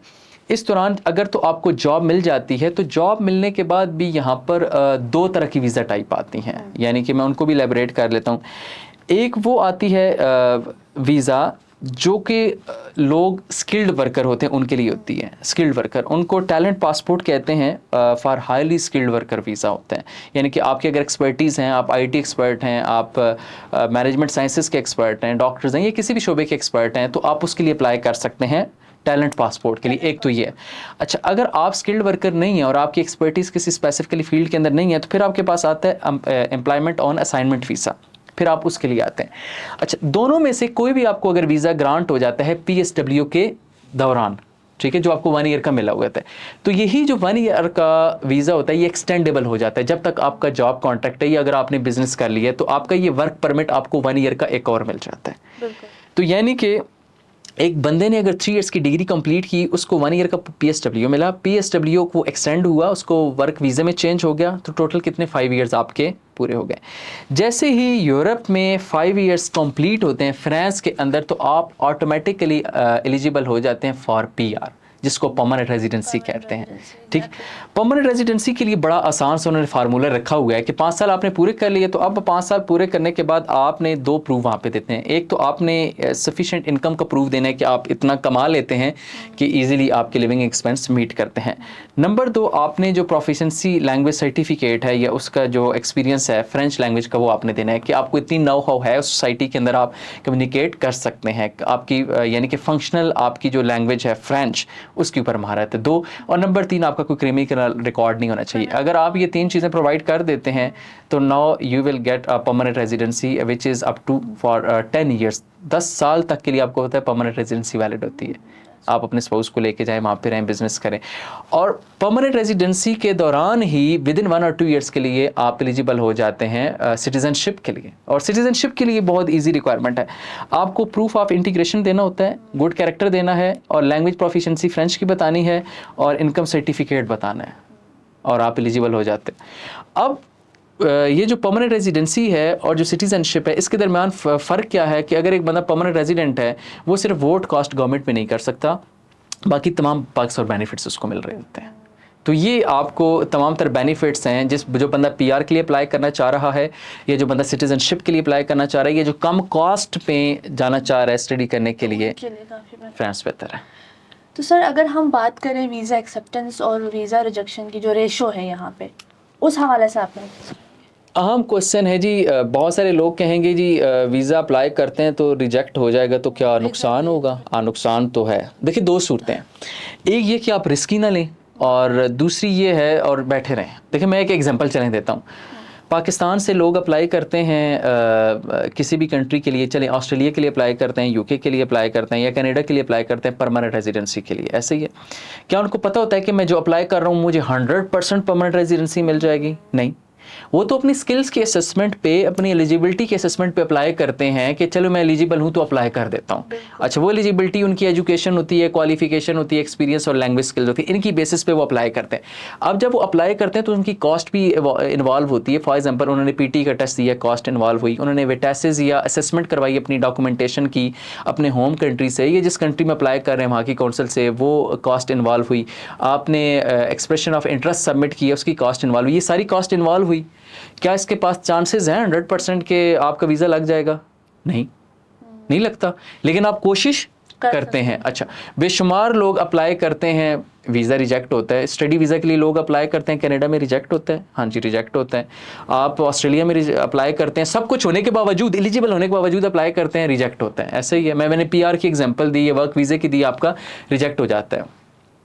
[SPEAKER 2] इस दौरान अगर तो आपको जॉब मिल जाती है तो जॉब मिलने के बाद भी यहाँ पर 2 तरह की वीज़ा टाइप आती हैं, यानी कि मैं उनको भी एलैबोरेट कर लेता हूँ। एक वो आती है वीज़ा जो कि लोग स्किल्ड वर्कर होते हैं उनके लिए होती है। स्किल्ड वर्कर, उनको टैलेंट पासपोर्ट कहते हैं, for highly skilled worker visa होता है। यानी कि आपकी अगर एक्सपर्टीज़ हैं, आप IT एक्सपर्ट हैं, आप मैनेजमेंट साइंसेस के एक्सपर्ट हैं, डॉक्टर्स हैं, या किसी भी शोबे के एक्सपर्ट हैं, तो आप उसके लिए अप्लाई कर सकते हैं टैलेंट पासपोर्ट के लिए। एक तो ये है। अच्छा, अगर आप स्किल्ड वर्कर नहीं हैं और आपकी एक्सपर्टीज़ किसी स्पेसिफिकली फील्ड के अंदर नहीं है तो फिर आपके पास आता है एम्प्लॉयमेंट ऑन असाइनमेंट वीज़ा, फिर आप उसके लिए आते हैं। अच्छा, दोनों में से कोई भी आपको अगर वीज़ा ग्रांट हो जाता है PSW के दौरान, ठीक है, जो आपको 1 ईयर का मिला हुआ था, तो यही जो 1 ईयर का वीज़ा होता है ये एक्सटेंडेबल हो जाता है जब तक आपका जॉब कॉन्ट्रैक्ट है, या अगर आपने बिजनेस कर लिया है तो आपका ये वर्क परमिट आपको 1 ईयर का एक और मिल जाता है। तो यानी कि एक बंदे ने अगर 3 इयर्स की डिग्री कंप्लीट की, उसको 1 ईयर का PSW मिला, PSW को एक्सटेंड हुआ, उसको वर्क वीज़ा में चेंज हो गया, तो टोटल कितने 5 इयर्स आपके पूरे हो गए। जैसे ही यूरोप में 5 इयर्स कंप्लीट होते हैं फ्रांस के अंदर, तो आप ऑटोमेटिकली एलिजिबल हो जाते हैं फॉर PR, जिसको परमानेंट रेजिडेंसी कहते हैं, ठीक। परमानेंट रेजिडेंसी के लिए बड़ा आसान सा उन्होंने फार्मूला रखा हुआ है कि 5 साल आपने पूरे कर लिए, तो अब 5 साल पूरे करने के बाद आपने 2 प्रूफ वहाँ पे देते हैं। एक तो आपने सफिशिएंट इनकम का प्रूफ देना है कि आप इतना कमा लेते हैं कि इजीली आपके लिविंग एक्सपेंस मीट करते हैं। नंबर 2, आपने जो प्रोफिशिएंसी लैंग्वेज सर्टिफिकेट है या उसका जो एक्सपीरियंस है फ्रेंच लैंग्वेज का, वो आपने देना है कि आपको इतनी नो हाउ है उस सोसाइटी के अंदर, आप कम्युनिकेट कर सकते हैं, आपकी यानी कि फंक्शनल आपकी जो लैंग्वेज है फ्रेंच, उसके ऊपर महारत है। 2, और नंबर 3, आपका कोई क्रिमिनल रिकॉर्ड नहीं होना चाहिए। अगर आप ये 3 चीज़ें प्रोवाइड कर देते हैं तो now you will get a permanent residency which is up to for 10 years. 10 साल तक के लिए आपको होता है परमानेंट रेजिडेंसी वैलिड होती है। आप अपने स्पाउस को लेके जाएं, वहाँ पे रहें, बिजनेस करें, और परमानेंट रेजिडेंसी के दौरान ही विदिन 1 और 2 ईयर्स के लिए आप एलिजिबल हो जाते हैं सिटीजनशिप के लिए। और सिटीजनशिप के लिए बहुत इजी रिक्वायरमेंट है, आपको प्रूफ ऑफ इंटीग्रेशन देना होता है, गुड कैरेक्टर देना है, और लैंग्वेज प्रोफिशिएंसी फ्रेंच की बतानी है, और इनकम सर्टिफिकेट बताना है, और आप एलिजिबल हो जाते हैं। अब ये जो परमानेंट रेजिडेंसी है और जो सिटीजनशिप है, इसके दरमियान फ़र्क क्या है कि अगर एक बंदा परमानेंट रेजिडेंट है, वो सिर्फ वोट कास्ट गवर्नमेंट में नहीं कर सकता, बाकी तमाम पर्क्स और बेनिफिट्स उसको मिल रहे होते हैं। तो ये आपको तमाम तरह बेनिफिट्स हैं। जो बंदा PR के लिए अप्लाई करना चाह रहा है, या जो बंदा सिटीजनशिप के लिए अप्लाई करना चाह रहा है, या जो कम कॉस्ट पे जाना चाह रहा है स्टडी करने के लिए, फ्रांस बेहतर है।
[SPEAKER 1] तो सर, अगर हम बात करें वीज़ा एक्सेप्टेंस और वीज़ा रिजेक्शन की जो रेशो है यहाँ पे, उस हवाले से आपने
[SPEAKER 2] अहम क्वेश्चन है जी। बहुत सारे लोग कहेंगे जी वीज़ा अप्लाई करते हैं तो रिजेक्ट हो जाएगा तो क्या नुकसान होगा? नुकसान तो है। देखिए, 2 सूरतें हैं। एक ये कि आप रिस्क ही ना लें, और दूसरी ये है, और बैठे रहें। देखिए मैं एक एग्जांपल चलें देता हूँ। पाकिस्तान से लोग अप्लाई करते हैं किसी भी कंट्री के लिए, चलें ऑस्ट्रेलिया के लिए अप्लाई करते हैं, यूके के लिए अप्लाई करते हैं, या कनाडा के लिए अप्लाई करते हैं परमानेंट रेजिडेंसी के लिए। ऐसे ही है। क्या उनको पता होता है कि मैं जो अप्लाई कर रहा हूँ मुझे 100% परमानेंट रेजिडेंसी मिल जाएगी? नहीं। वो तो अपनी स्किल्स के असेसमेंट पे, अपनी एलिजिबिलिटी के असेसमेंट पे अप्लाई करते हैं कि चलो मैं एलिजिबल हूँ तो अप्लाई कर देता हूँ। अच्छा, वो एलिजिबिलिटी उनकी एजुकेशन होती है, क्वालिफिकेशन होती है, एक्सपीरियंस और लैंग्वेज स्किल्स होती है, इनकी बेसिस पे वो अप्लाई करते हैं। अब जब वो अप्लाई करते हैं तो उनकी कॉस्ट भी इन्वॉल्व होती है। फॉर एग्जाम्पल उन्होंने पीटी का टेस्ट दिया, कॉस्ट इन्वॉल्व हुई, उन्होंने वेटेसिस या असेसमेंट करवाई अपनी डॉक्यूमेंटेशन की अपने होम कंट्री से, या जिस कंट्री में अप्लाई कर रहे हैं वहाँ की काउंसिल से, वो कॉस्ट इन्वॉल्व हुई। आपने एक्सप्रेशन ऑफ इंटरेस्ट सबमिट किया, उसकी कॉस्ट इन्वॉल्व हुई, ये सारी कॉस्ट इन्वॉल्व हुई। क्या इसके पास चांसेस हैं 100% के आपका वीज़ा लग जाएगा? नहीं लगता, लेकिन आप कोशिश करते हैं। अच्छा, बेशुमार लोग अप्लाई करते हैं, वीज़ा रिजेक्ट होता है। स्टडी वीज़ा के लिए लोग अप्लाई करते हैं, कनाडा में रिजेक्ट होता है। हाँ जी, रिजेक्ट होता है। आप ऑस्ट्रेलिया में अप्लाई करते हैं, सब कुछ होने के बावजूद, एलिजिबल होने के बावजूद अप्लाई करते हैं, रिजेक्ट होता है। ऐसे ही है। मैंने PR की एग्जांपल दी, वर्क वीज़े की दी, आपका रिजेक्ट हो जाता है।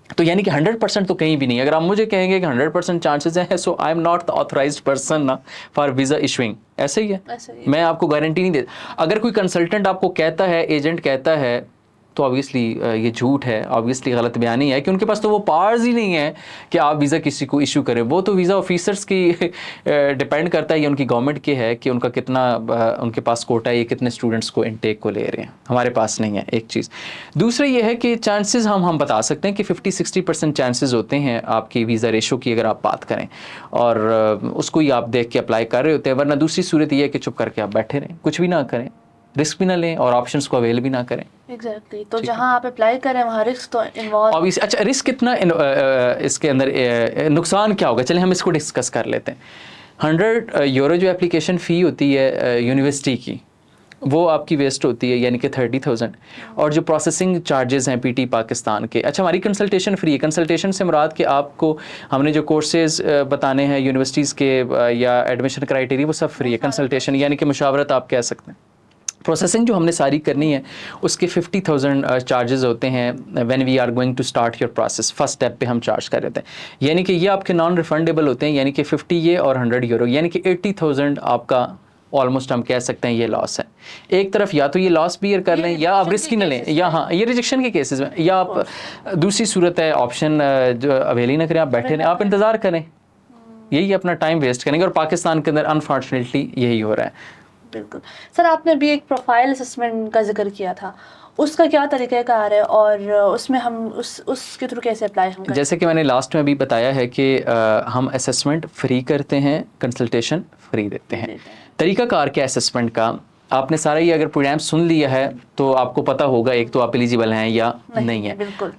[SPEAKER 2] तो यानी कि 100% तो कहीं भी नहीं। अगर आप मुझे कहेंगे कि 100% चांसेस हैं, so I am not the authorised person ना फॉर वीज़ा इशूइंग। ऐसे ही है। मैं आपको गारंटी नहीं देता। अगर कोई कंसल्टेंट आपको कहता है, एजेंट कहता है, तो ऑब्वियसली ये झूठ है, ऑब्वियसली गलत बयानी है, कि उनके पास तो वो पावर्स ही नहीं है कि आप वीज़ा किसी को इशू करें। वो तो वीज़ा ऑफिसर्स की डिपेंड करता है, ये उनकी गवर्नमेंट के है कि उनका कितना उनके पास कोटा है, ये कितने स्टूडेंट्स को इनटेक को ले रहे हैं। हमारे पास नहीं है, एक चीज़। दूसरा ये है कि चांसेस हम बता सकते हैं कि 50-60% चांसेस होते हैं आपकी वीज़ा रेशो की, अगर आप बात करें, और उसको ही आप देख के अप्लाई कर रहे होते हैं। वरना दूसरी सूरत ये है कि चुप करके आप बैठे रहें, कुछ भी ना करें, रिस्क भी ना लें और ऑप्शंस को अवेल भी ना करें।
[SPEAKER 1] एग्जैक्टली। तो जहां आप अप्लाई करें वहां रिस्क तो इन्वॉल्व।
[SPEAKER 2] ऑब्वियसली। अच्छा, रिस्क कितना इसके अंदर, नुकसान क्या होगा? चलें हम इसको डिस्कस कर लेते हैं। 100 यूरो जो एप्लीकेशन फ़ी होती है यूनिवर्सिटी की, वो आपकी वेस्ट होती है, यानी कि 30,000। और जो प्रोसेसिंग चार्जेस हैं PT पाकिस्तान के, अच्छा हमारी कंसल्टेशन फ्री है। कंसल्टेशन से मुराद कि आपको हमने जो कोर्सेज बताने हैं यूनिवर्सिटीज़ के या एडमिशन क्राइटेरिया, वो सब फ्री है। कंसल्टेशन यानी कि मुशावरत आप कह सकते हैं। प्रोसेसिंग जो हमने सारी करनी है उसके 50,000 चार्जेस होते हैं when we are going to start your process. First step पे हम चार्ज कर देते हैं, यानी कि ये आपके नॉन रिफंडेबल होते हैं, यानी कि 50 ये और 100 यूरो, यानी कि 80,000 आपका ऑलमोस्ट हम कह सकते हैं ये लॉस है। एक तरफ या तो ये लॉस बियर कर लें, या आप रिस्क ही न लें, या हाँ ये रिजेक्शन के केसेस में, या आप दूसरी सूरत है ऑप्शन जो अवेल ही ना करें, आप बैठे रहें, आप इंतज़ार करें, यही अपना टाइम वेस्ट करेंगे। और पाकिस्तान के अंदर अनफॉर्चुनेटली यही हो रहा है।
[SPEAKER 1] बिल्कुल सर, आपने भी एक प्रोफाइल असेसमेंट का जिक्र किया था, उसका क्या तरीक़ाकार है और उसमें हम उसके थ्रू कैसे अप्लाई हम करें?
[SPEAKER 2] जैसे कि मैंने लास्ट में भी बताया है कि हम असेसमेंट फ्री करते हैं, कंसल्टेशन फ्री देते हैं। तरीक़ाकार क्या असेसमेंट का, आपने सारा ये अगर प्रोग्राम सुन लिया है तो आपको पता होगा, एक तो आप एलिजिबल हैं या नहीं है।
[SPEAKER 1] बिल्कुल।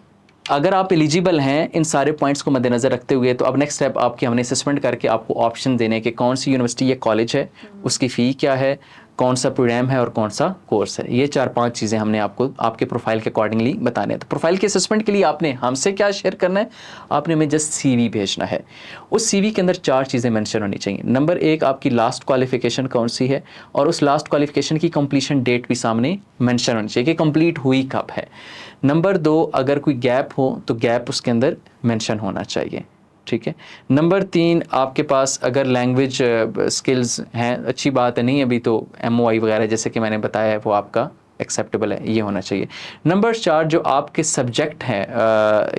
[SPEAKER 2] अगर आप एलिजिबल हैं इन सारे पॉइंट्स को मद्देनज़र रखते हुए, तो अब नेक्स्ट स्टेप आपकी हमने असेसमेंट करके आपको ऑप्शन देने के कौन सी यूनिवर्सिटी या कॉलेज है, उसकी फ़ी क्या है, कौन सा प्रोग्राम है और कौन सा कोर्स है। ये 4-5 चीज़ें हमने आपको आपके प्रोफाइल के अकॉर्डिंगली बताने हैं। तो प्रोफाइल के असेसमेंट के लिए आपने हमसे क्या शेयर करना है, आपने हमें जस्ट CV भेजना है। उस CV के अंदर 4 चीज़ें मेंशन होनी चाहिए। नंबर 1, आपकी लास्ट क्वालिफिकेशन कौन सी है, और उस लास्ट क्वालिफिकेशन की कंप्लीशन डेट भी सामने मेंशन होनी चाहिए कि कंप्लीट हुई कब है। नंबर 2, अगर कोई गैप हो तो गैप उसके अंदर मेंशन होना चाहिए, ठीक है। नंबर 3, आपके पास अगर लैंग्वेज स्किल्स हैं, अच्छी बात है, नहीं अभी तो MOI वगैरह जैसे कि मैंने बताया है वो आपका एक्सेप्टेबल है, ये होना चाहिए। नंबर 4, जो आपके सब्जेक्ट हैं,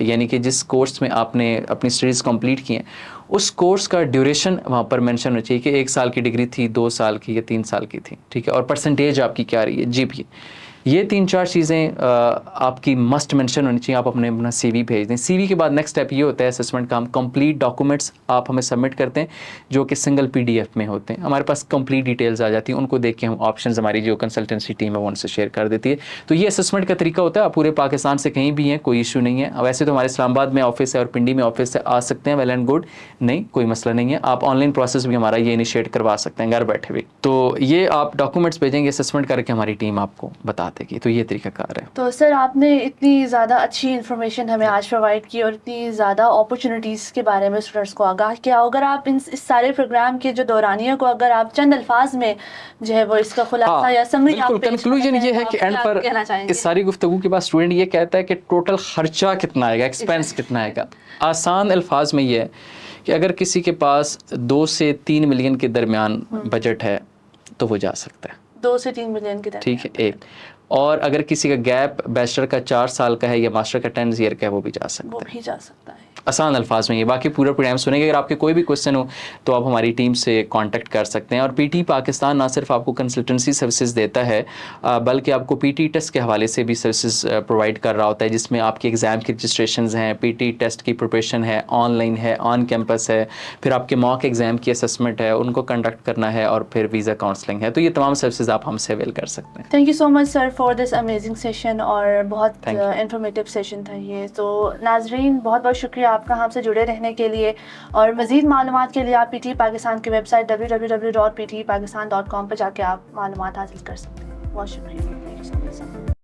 [SPEAKER 2] यानी कि जिस कोर्स में आपने अपनी स्टडीज़ कंप्लीट की हैं, उस कोर्स का ड्यूरेशन वहाँ पर मेंशन होना चाहिए कि 1 साल की डिग्री थी, 2 साल की या 3 साल की थी, ठीक है। और परसेंटेज आपकी क्या रही है, GPA। ये 3-4 चीज़ें आपकी मस्ट मेंशन होनी चाहिए। आप अपना CV भेज दें। CV के बाद नेक्स्ट स्टेप ये होता है असेसमेंट का, हम कंप्लीट डॉक्यूमेंट्स आप हमें सबमिट करते हैं जो कि सिंगल PDF में होते हैं। हमारे पास कंप्लीट डिटेल्स आ जाती हैं, उनको देख के हम ऑप्शंस हमारी जो कंसल्टेंसी टीम है वो उनसे शेयर कर देती है। तो ये असेसमेंट का तरीका होता है। आप पूरे पाकिस्तान से कहीं भी हैं, कोई इशू नहीं है। वैसे तो हमारे इस्लामाबाद में ऑफिस है और पिंडी में ऑफिस है, आ सकते हैं, वेल एंड गुड, नहीं कोई मसला नहीं है। आप ऑनलाइन प्रोसेस भी हमारा ये इनिशिएट करवा सकते हैं घर बैठे हुए। तो ये आप डॉक्यूमेंट्स भेजेंगे, असेसमेंट करके हमारी टीम आपको बता बातें की। तो ये तरीक़ाकार है।
[SPEAKER 1] तो सर आपने इतनी ज़्यादा अच्छी इन्फॉर्मेशन हमें आज प्रोवाइड की और इतनी ज़्यादा अपॉर्चुनिटीज़ के बारे में स्टूडेंट्स को आगाह किया। अगर आप इस सारे प्रोग्राम के जो दौरानियों को अगर आप चंद अल्फाज में जो है वो इसका खुलासा या समरी आप
[SPEAKER 2] बिल्कुल, कंक्लूजन ये है कि एंड पर
[SPEAKER 1] कहना चाहेंगे?
[SPEAKER 2] इस सारी गुफ्तगू के बाद स्टूडेंट ये कहता है कि टोटल खर्चा कितना आएगा, एक्सपेंस कितना आएगा। आसान अल्फाज में ये है कि अगर किसी के पास 2 से 3 मिलियन के दरमियान बजट है तो वो जा सकता है।
[SPEAKER 1] 2 से 3 मिलियन के दरमियान,
[SPEAKER 2] ठीक है, एक। और अगर किसी का गैप बैचलर का 4 साल का है या मास्टर का 10 ईयर का है, वो भी जा सकता है।
[SPEAKER 1] वो भी जा सकता है।
[SPEAKER 2] आसान अल्फाज में ये, बाकी पूरा प्रोग्राम सुनेंगे। अगर आपके कोई भी क्वेश्चन हो तो आप हमारी टीम से कांटेक्ट कर सकते हैं। और पीटी पाकिस्तान ना सिर्फ आपको कंसल्टेंसी सर्विसेज देता है बल्कि आपको पीटी टेस्ट के हवाले से भी सर्विसेज प्रोवाइड कर रहा होता है, जिसमें आपके एग्ज़ाम की रजिस्ट्रेशंस हैं, पीटी टेस्ट की प्रिपरेशन है, ऑनलाइन है, ऑन कैंपस है, फिर आपके मॉक एग्ज़ाम की असेसमेंट है, उनको कंडक्ट करना है, और फिर वीज़ा काउंसलिंग है। तो ये तमाम सर्विसेज आप हमसे अवेल कर सकते हैं।
[SPEAKER 1] Thank you so much sir for this amazing session, और बहुत इंफॉर्मेटिव सेशन था ये। तो नाजरीन बहुत बहुत शुक्रिया आपका हमसे जुड़े रहने के लिए, और मज़ीद मालूमात के लिए आप पीटी पाकिस्तान की वेबसाइट www.ptpakistan.com पर जाके आप मालूमात हासिल कर सकते हैं। बहुत शुक्रिया।